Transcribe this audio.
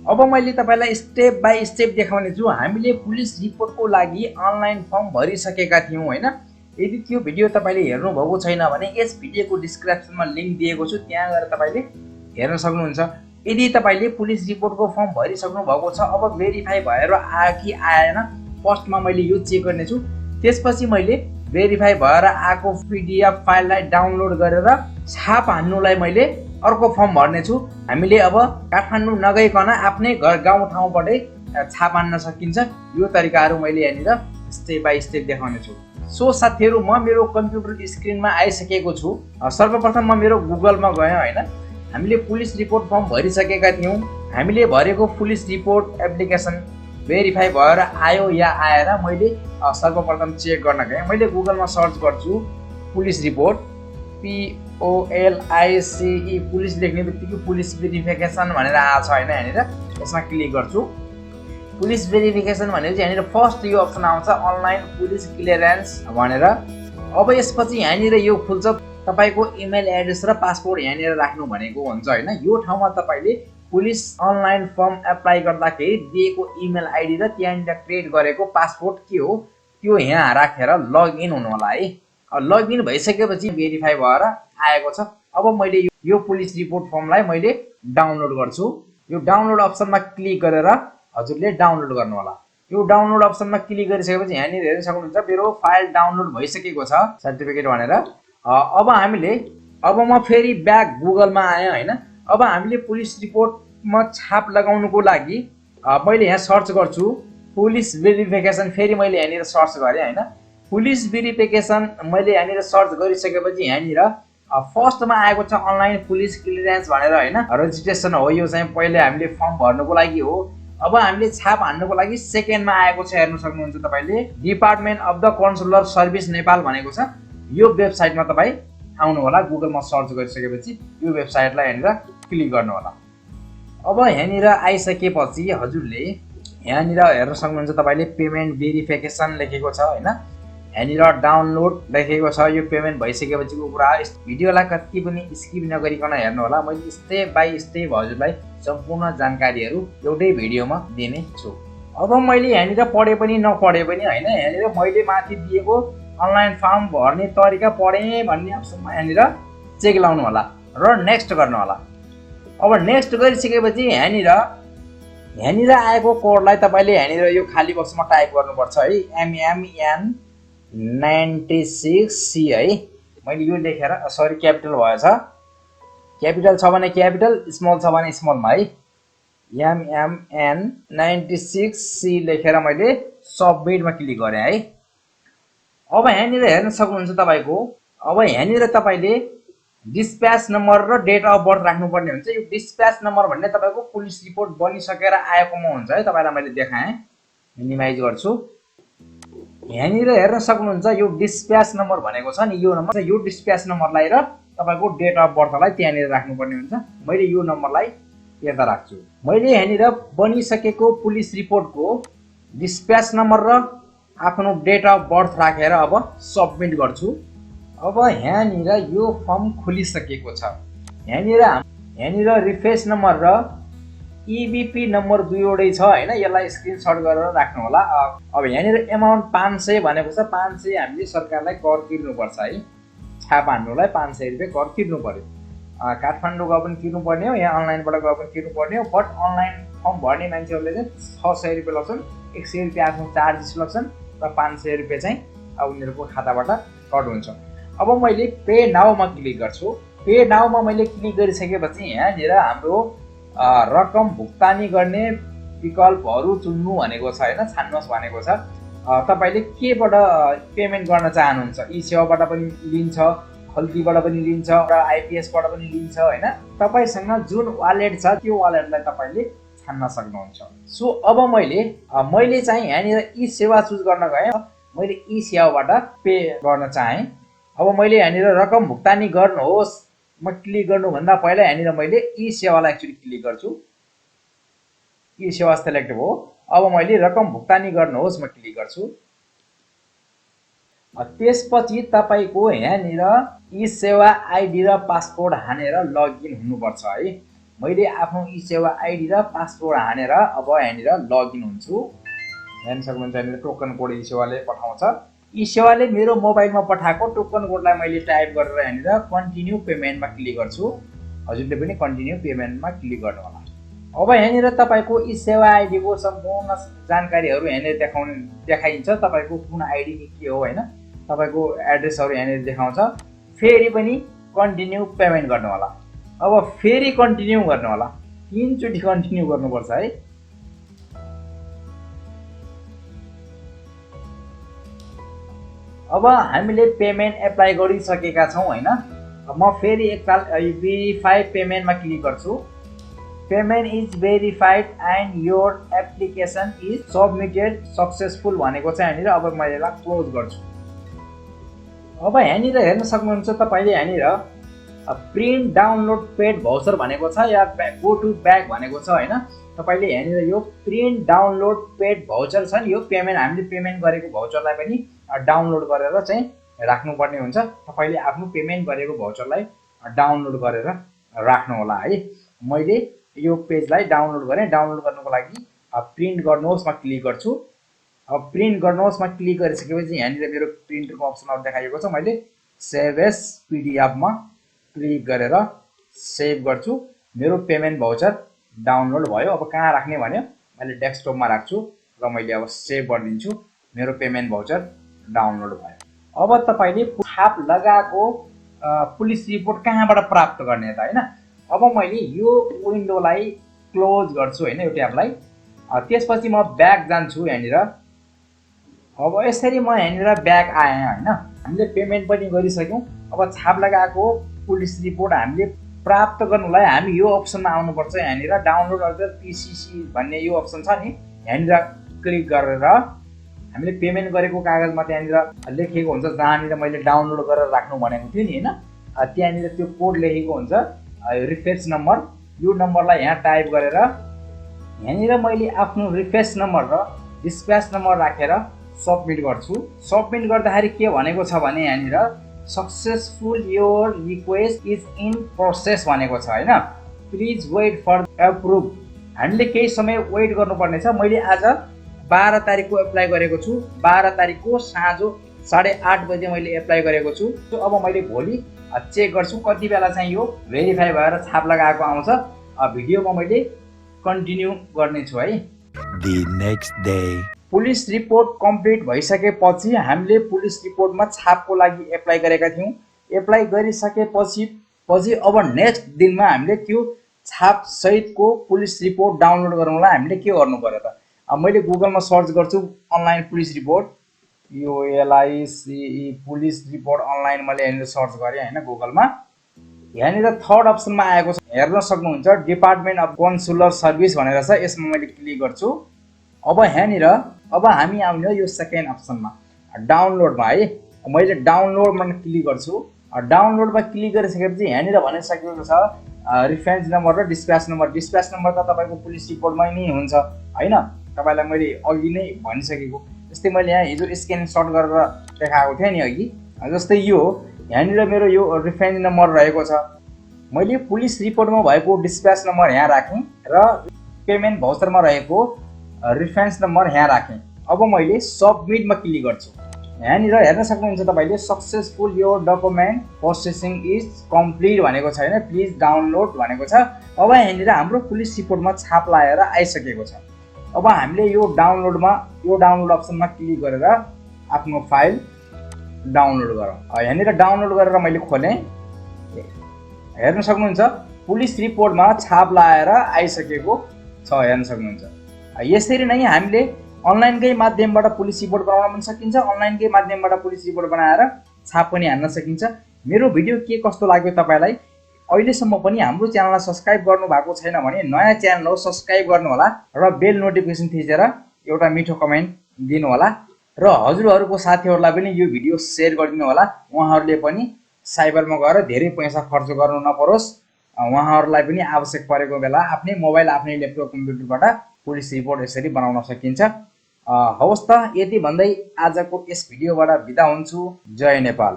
अब मैले तपाईलाई स्टेप बाइ स्टेप देखाउने छु। हामीले पुलिस रिपोर्टको लागि अनलाइन फर्म भरिसकेका थियौं हैन। यदि त्यो भिडियो तपाईले हेर्नु भएको छैन भने यस भिडियोको डिस्क्रिप्सनमा लिंक दिएको छु, त्यहाँ गएर तपाईले हेर्न सक्नुहुन्छ। यदि तपाईले पुलिस रिपोर्टको फर्म भरिसक्नु भएको छ, अब भेरिफाई भएर आयो कि आएन फर्स्टमा मैले यो चेक गर्ने छु। त्यसपछि मैले भेरिफाई भएर आएको पीडीएफ फाइललाई डाउनलोड गरेर छाप हान्नुलाई मैले अर्को फर्म भर्ने छु। हामीले अब काठमाडौँ नगइकन आफ्नै घर गाउँ ठाउँबाटै छाप हान्न सकिन्छ। यो तरिकाहरू मैले यहाँनिर स्टेप बाइ स्टेप देखाउने छु। सो साथीहरु, म मेरो कम्प्युटर स्क्रिनमा आइसकेको छु। सर्वप्रथम म मेरो गुगलमा गएँ हैन। हामीले पुलिस रिपोर्ट फर्म भरिसकेका थियौं। हामीले भरेको पुलिस रिपोर्ट एप्लिकेसन भेरिफाई भएर आयो या आएन मैले सर्वप्रथम चेक गर्न गएँ। मैले गुगलमा सर्च गर्छु पुलिस रिपोर्ट, POLICE, पुलिस लेख्ने बित्तिकै पुलिस भेरिफिकेसन भनेर आछ हैन। यहाँनिर यसमा क्लिक गर्छु। पुलिस भेरिफिकेसन भनेपछि यहाँनिर फर्स्ट यो अप्सन आउँछ अनलाइन पुलिस क्लियरेन्स भनेर। अब यसपछि यहाँनिर यो खुल्छ, तपाईको इमेल एड्रेस र पासपोर्ट यहाँनिर राख्नु भनेको हुन्छ हैन। यो ठाउँमा तपाईले पुलिस अनलाइन फर्म एप्लाई गर्दाखेरि दिएको इमेल आइडी र त्यहाँनिर क्रिएट गरेको पासपोर्ट के हो त्यो यहाँ राखेर लगइन हुनु होला है। लगइन भइसकेपछि भेरिफाई भएर आएको छ। अब मैले यो पुलिस रिपोर्ट फर्मलाई मैले डाउनलोड गर्छु। यो डाउनलोड अप्सनमा क्लिक गरेर हजुरले डाउनलोड गर्नु होला। यो डाउनलोड अप्सनमा क्लिक गरिसकेपछि यहाँनिर हेर्न सक्नुहुन्छ मेरो फाइल डाउनलोड भइसकेको छ सर्टिफिकेट भनेर। अब म फेरि ब्याक गुगलमा आएँ हैन। अब हामीले पुलिस रिपोर्टमा छाप लगाउनुको लागि मैले यहाँ सर्च गर्छु पुलिस भेरिफिकेसन। फेरि मैले यहाँनिर सर्च गरेँ हैन। पुलिस भेरिफिकेसन मैले यहाँनिर सर्च गरिसकेपछि यहाँनिर फर्स्टमा आएको छ अनलाइन पुलिस क्लियरेन्स भनेर हैन। रजिस्ट्रेसन हो, यो चाहिँ पहिले हामीले फर्म भर्नुको लागि हो। अब हामीले छाप हान्नुको लागि सेकेन्डमा आएको छ, हेर्न सक्नुहुन्छ तपाईले department of the consular service Nepal भनेको छ। यो वेबसाइटमा तपाई आउनु होला। गुगलमा सर्च गरिसकेपछि यो वेबसाइटलाई यहाँनिर क्लिक गर्नु होला। अब यहाँनिर आइसकेपछि हजुरले यहाँनिर हेर्न सक्नुहुन्छ तपाईले पेमेन्ट भेरिफिकेसन लेखेको छ हैन। यहाँनिर डाउनलोड लेखेको छ। यो पेमेन्ट भइसकेपछिको कुरा। भिडियोलाई कति पनि स्किप नगरिकन हेर्नु होला। मैले स्टेप बाइ स्टेप हजुरलाई सम्पूर्ण जानकारीहरू एउटै भिडियोमा दिने छु। अब मैले यहाँनिर पढे पनि नपढे पनि हैन, यहाँनिर मैले माथि दिएको अनलाइन फर्म भर्ने तरिका पढे भन्ने अप्सनमा यहाँनिर चेक लाउनु होला र नेक्स्ट गर्नु होला। अब नेक्स्ट गरिसकेपछि यहाँनिर आएको कोडलाई तपाईले यहाँनिर यो खाली बक्समा टाइप गर्नुपर्छ है, MM96C है। मैले यो लेखेर सरी क्यापिटल भएछ, क्यापिटल छ भने क्यापिटल, स्मल छ भने स्मलमा है। MM96C लेखेर मैले सबमिटमा क्लिक गरेँ है। अब यहाँनिर हेर्न सक्नुहुन्छ तपाईको। अब यहाँनिर तपाईले डिस्प्याच नम्बर र डेट अफ बर्थ राख्नुपर्ने हुन्छ। यो डिस्प्याच नम्बर भन्ने तपाईको पुलिस रिपोर्ट बनिसकेर आएकोमा हुन्छ है। तपाईलाई मैले देखाएँ, मिनिमाइज गर्छु। यहाँनिर हेर्न सक्नुहुन्छ यो डिस्प्याच नम्बर भनेको छ नि, यो नम्बर। यो डिस्प्याच नम्बरलाई र तपाईको डेट अफ बर्थलाई त्यहाँनिर राख्नुपर्ने हुन्छ। मैले यो नम्बरलाई यता राख्छु। मैले यहाँनिर बनिसकेको पुलिस रिपोर्टको डिस्प्याच नम्बर र आफ्नो डेट अफ बर्थ राखेर अब सबमिट गर्छु। अब यहाँनिर यो फर्म खुलिसकेको छ। यहाँनिर रिफ्रेस नम्बर र EBP नम्बर दुईवटै छ हैन। यसलाई स्क्रिनशट गरेर राख्नु होला। अब यहाँनिर अमाउन्ट 500 भनेको छ। 500 हामीले सरकारलाई कर तिर्नुपर्छ है। छाप हान्नुलाई 500 रुपैयाँ कर तिर्नु पर्यो। काठमाडौँ गए पनि तिर्नु पर्ने हो, यहाँ अनलाइनबाट गए पनि तिर्नु पर्ने हो। बट अनलाइन फर्म भर्ने मान्छेहरूले चाहिँ 600 रुपैयाँ लाग्छन्, 100 रुपैयाँ आफ्नो चार्जेस लाग्छन् र 500 रुपैयाँ चाहिँ उनीहरूको खाताबाट कट हुन्छ। अब मैले पे नाउमा क्लिक गर्छु। पे नाउमा मैले क्लिक गरिसकेपछि यहाँनिर हाम्रो रकम भुक्तानी गर्ने विकल्पहरू चुन्नु भनेको छ हैन, छान्नुहोस् भनेको छ। तपाईले केबाट पेमेन्ट गर्न चाहनुहुन्छ? ई सेवाबाट पनि लिन्छ, खल्तीबाट पनि लिन्छ र आइपीएसबाट पनि लिन्छ हैन। तपाईसँग जुन वालेट छ त्यो वालेटलाई तपाईले छान्न सक्नुहुन्छ। सो अब मैले चाहिँ यहाँनिर ई सेवा चुज गर्न गएँ। मैले ई सेवाबाट पे गर्न चाहे। अब मैले यहाँनिर रकम भुक्तानी गर्नुहोस् म क्लिक गर्नु भन्दा पहिला यहाँनिर मैले ई सेवालाई एक्चुअली क्लिक गर्छु। ई सेवा सिलेक्ट भयो। अब मैले रकम भुक्तानी गर्नुहोस् म क्लिक गर्छु। त्यसपछि तपाईको यहाँनिर ई सेवा आइडी र पासपोर्ट हानेर लगइन हुनुपर्छ है। मैले आफ्नो ई सेवा आइडी र पासवर्ड हानेर अब यहाँनिर लगइन हुन्छु। हेर्न सक्नुहुन्छ यहाँनिर टोकन कोड ई सेवाले पठाउँछ। ई सेवाले मेरो मोबाइलमा पठाएको टोकन कोडलाई मैले टाइप गरेर यहाँनिर कन्टिन्यू पेमेन्टमा क्लिक गर्छु। हजुरले पनि कन्टिन्यू पेमेन्टमा क्लिक गर्नु होला। अब यहाँनिर तपाईको ई सेवा आइडी को सम्पूर्ण जानकारीहरू यहाँनिर देखाइन्छ। तपाईको कुन आइडी के हो हैन, तपाईको एड्रेसहरू यहाँनिर देखाउँछ। फेरि पनि कन्टिन्यू पेमेन्ट गर्नु होला। अब फेरि कन्टिन्यू गर्नु होला। 3 चोटी कन्टिन्यू गर्नुपर्छ है। अब हामीले पेमेन्ट एप्लाई गरिसकेका छौं हैन। म फेरि एकताल भेरिफाई पेमेन्टमा क्लिक गर्छु। Payment is verified and your application is submitted successful भनेको छ यहाँनिर। अब मैले यसलाई क्लोज गर्छु। अब यहाँनिर हेर्न सक्नुहुन्छ तपाईले यहाँनिर प्रिन्ट डाउनलोड पेड भाउचर भनेको छ या गो टु ब्याक भनेको छ हैन। तपाईले यहाँनिर यो प्रिन्ट डाउनलोड पेड भाउचर छ नि, यो पेमेन्ट हामीले पेमेन्ट गरेको भाउचरलाई पनि डाउनलोड गरेर चाहिँ राख्नुपर्ने हुन्छ। तपाईले आफ्नो पेमेन्ट गरेको भाउचरलाई डाउनलोड गरेर राख्नु होला है। मैले यो पेजलाई डाउनलोड गरेँ। डाउनलोड गर्नको लागि प्रिन्ट गर्नुहोस् मा क्लिक गर्छु। अब प्रिन्ट गर्नुहोस् मा क्लिक गरिसकेपछि यहाँनिर मेरो प्रिन्टको अप्सनहरु देखाइएको छ। मैले सेभ एज पीडीएफ मा क्लिक गरेर सेभ गर्छु। मेरो पेमेन्ट भाउचर डाउनलोड भयो। अब कहाँ राख्ने भन्यो, मैले डेस्कटपमा राख्छु र मैले अब सेभ गरिदिन्छु। मेरो पेमेन्ट भाउचर डाउनलोड भयो। अब तपाईले छाप लगाएको पुलिस रिपोर्ट कहाँबाट प्राप्त गर्ने त हैन। अब मैले यो विन्डोलाई क्लोज गर्छु हैन, यो ट्याबलाई। त्यसपछि म ब्याक जान्छु यहाँनिर। अब यसरी म यहाँनिर ब्याक आएँ हैन। हामीले पेमेन्ट पनि गरिसक्यौं। अब छाप लगाएको पुलिस रिपोर्ट हामीले प्राप्त गर्नलाई हामी यो अप्सनमा आउनुपर्छ। यहाँनिर डाउनलोड अर्डर पीसीसी भन्ने यो अप्सन छ नि, यहाँनिर क्लिक गरेर हामीले पेमेन्ट गरेको कागजमा त्यहाँनिर लेखिएको हुन्छ जहाँनिर मैले डाउनलोड गरेर राख्नु भनेको थिएँ नि हैन। त्यहाँनिर त्यो कोड लेखेको हुन्छ, रिफ्रेस नम्बर। यो नम्बरलाई यहाँ टाइप गरेर यहाँनिर मैले आफ्नो रिफ्रेस नम्बर र डिस्प्याच नम्बर राखेर सबमिट गर्छु। सबमिट गर्दाखेरि के भनेको छ भने यहाँनिर successful your request is in process भनेको छ हैन। Please wait for approve. हामीले केही समय वेट गर्नुपर्ने छ। मैले आज 12 तारिकको एप्लाई गरेको छु। 12 तारिकको साँझो 8:30 बजे मैले एप्लाई गरेको छु। अब मैले भोलि चेक गर्छु कति बेला चाहिँ यो भेरिफाई भएर छाप लगाएको आउँछ। भिडियोमा मैले कन्टिन्यू गर्ने छु है। The next day. Police report complete भइसकेपछि हामीले पुलिस रिपोर्टमा छापको लागि एप्लाई गरेका थियौं। एप्लाई गरिसकेपछि अब नेक्स्ट दिनमा हामीले त्यो छाप सहितको पुलिस रिपोर्ट डाउनलोड गर्नलाई हामीले के गर्नु पर्यो त। मैले गुगलमा सर्च गर्छु अनलाइन पुलिस रिपोर्ट, यो एलआईसीई पुलिस रिपोर्ट अनलाइन मैले यहाँनिर सर्च गरेँ हैन गुगलमा। यहाँनिर थर्ड अप्सनमा आएको छ, हेर्न सक्नुहुन्छ डिपार्टमेन्ट अफ कन्सुलर सर्भिस भनेर छ। यसमा मैले क्लिक गर्छु। अब यहाँनिर अब हामी आउने यो सेकेन्ड अप्सनमा डाउनलोडमा है। मैले डाउनलोडमा क्लिक गर्छु। डाउनलोडमा क्लिक गरिसकेपछि यहाँनिर भनिसकेको छ रेफरेन्स नम्बर र डिस्प्याच नम्बर। डिस्प्याच नम्बर त तपाईको पुलिस रिपोर्टमै नै हुन्छ हैन। तपाईलाई मैले अघि नै भनिसकेको जस्तै मैले यहाँ हिजो स्क्रिनशट गरेर देखाएको थिएँ नि अघि। जस्तै यो यहाँनिर मेरो यो रेफरेन्स नम्बर रहेको छ। मैले पुलिस रिपोर्टमा भएको डिस्प्याच नम्बर यहाँ राखेँ र पेमेन्ट भाउचरमा रहेको रेफरेन्स नम्बर यहाँ राखेँ। अब मैले सबमिटमा क्लिक गर्छु। यहाँनिर हेर्न सक्नुहुन्छ तपाईले successful your document processing is complete भनेको छ हैन। प्लिज डाउनलोड भनेको छ। अब यहाँनिर हाम्रो पुलिस रिपोर्टमा छाप लगाएर आइसकेको छ। अब हामीले यो डाउनलोड अप्सनमा क्लिक गरेर आफ्नो फाइल डाउनलोड गरौँ। यहाँनिर डाउनलोड गरेर मैले खोलेँ। हेर्न सक्नुहुन्छ पुलिस रिपोर्टमा छाप लगाएर आइसकेको छ, हेर्न सक्नुहुन्छ। यसरी नै हामीले अनलाइनकै माध्यमबाट पुलिस रिपोर्ट बनाउन पनि सकिन्छ। अनलाइनकै माध्यमबाट पुलिस रिपोर्ट बनाएर छाप पनि हान्न सकिन्छ। मेरो भिडियो के कस्तो लाग्यो तपाईलाई? अहिलेसम्म पनि हाम्रो च्यानललाई सब्स्क्राइब गर्नु भएको छैन भने नयाँ च्यानल हो, सब्स्क्राइब गर्नु होला र बेल नोटिफिकेसन थिचेर एउटा मिठो कमेन्ट दिनु होला र हजुरहरुको साथीहरुलाई पनि यो भिडियो शेयर गरिदिनु होला। उहाँहरुले पनि साइबरमा गएर धेरै पैसा खर्च गर्नु नपरोस्। उहाँहरुलाई पनि आवश्यक परेको बेला आफ्नै मोबाइल, आफ्नै ल्यापटप, कम्प्युटरबाट पुलिस रिपोर्ट यसरी बनाउन सकिन्छ। हवस् त, यति भन्दै आजको यस भिडियोबाट बिदा हुन्छु। जय नेपाल।